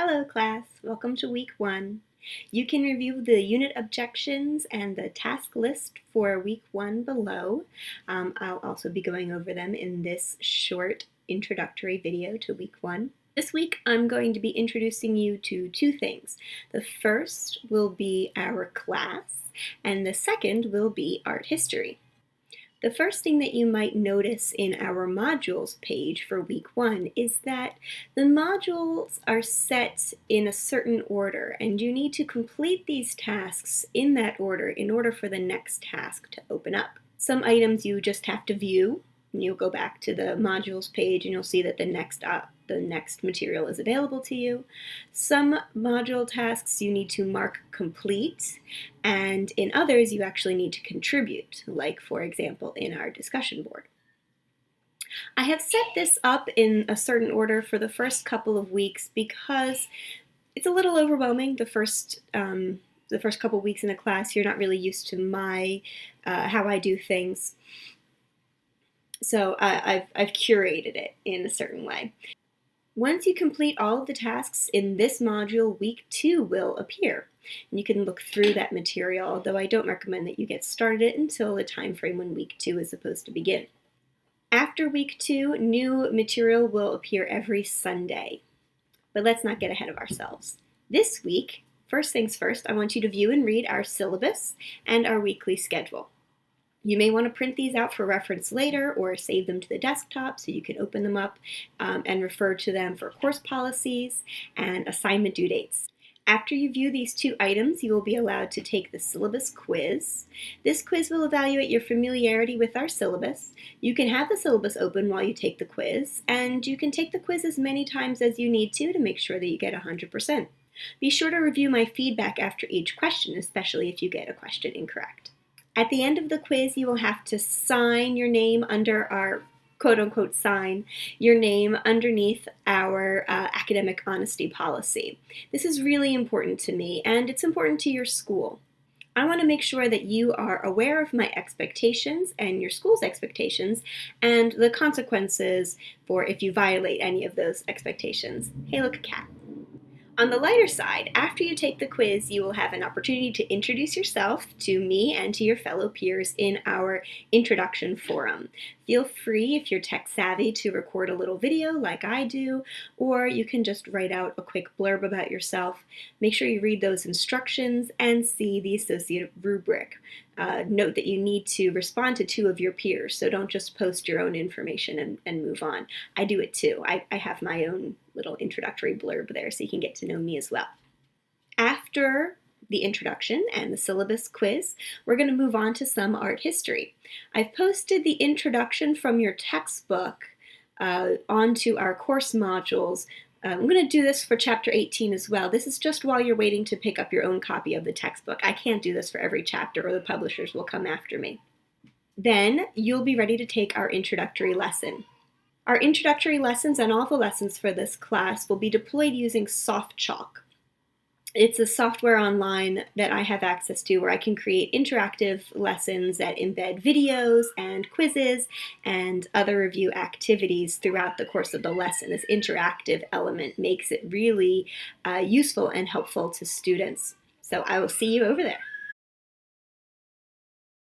Hello class, welcome to week 1. You can review the unit objections and the task list for week 1 below. I'll also be going over them in this short introductory video to week 1. This week I'm going to be introducing you to two things. The first will be our class and the second will be art history. The first thing that you might notice in our modules page for week 1 is that the modules are set in a certain order, and you need to complete these tasks in that order in order for the next task to open up. Some items you just have to view, and you'll go back to the modules page and you'll see that the next material is available to you. Some module tasks you need to mark complete, and in others you actually need to contribute, like for example in our discussion board. I have set this up in a certain order for the first couple of weeks because it's a little overwhelming. The first couple of weeks in a class, you're not really used to how I do things. So I've curated it in a certain way. Once you complete all of the tasks in this module, week 2 will appear. And you can look through that material, although I don't recommend that you get started until the time frame when week 2 is supposed to begin. After week 2, new material will appear every Sunday. But let's not get ahead of ourselves. This week, first things first, I want you to view and read our syllabus and our weekly schedule. You may want to print these out for reference later or save them to the desktop so you can open them up and refer to them for course policies and assignment due dates. After you view these two items, you will be allowed to take the syllabus quiz. This quiz will evaluate your familiarity with our syllabus. You can have the syllabus open while you take the quiz, and you can take the quiz as many times as you need to make sure that you get 100%. Be sure to review my feedback after each question, especially if you get a question incorrect. At the end of the quiz, you will have to sign your name under our quote-unquote sign your name underneath our academic honesty policy. This is really important to me, and it's important to your school. I want to make sure that you are aware of my expectations and your school's expectations and the consequences for if you violate any of those expectations. Hey, look, a cat. On the lighter side, after you take the quiz, you will have an opportunity to introduce yourself to me and to your fellow peers in our introduction forum. Feel free, if you're tech savvy, to record a little video like I do, or you can just write out a quick blurb about yourself. Make sure you read those instructions and see the associated rubric. Note that you need to respond to 2 of your peers, so don't just post your own information and move on. I do it too. I have my own little introductory blurb there so you can get to know me as well. After the introduction and the syllabus quiz, we're going to move on to some art history. I've posted the introduction from your textbook onto our course modules. I'm going to do this for chapter 18 as well. This is just while you're waiting to pick up your own copy of the textbook. I can't do this for every chapter or the publishers will come after me. Then you'll be ready to take our introductory lesson. Our introductory lessons and all the lessons for this class will be deployed using Softchalk. It's a software online that I have access to where I can create interactive lessons that embed videos and quizzes and other review activities throughout the course of the lesson. This interactive element makes it really useful and helpful to students. So I will see you over there.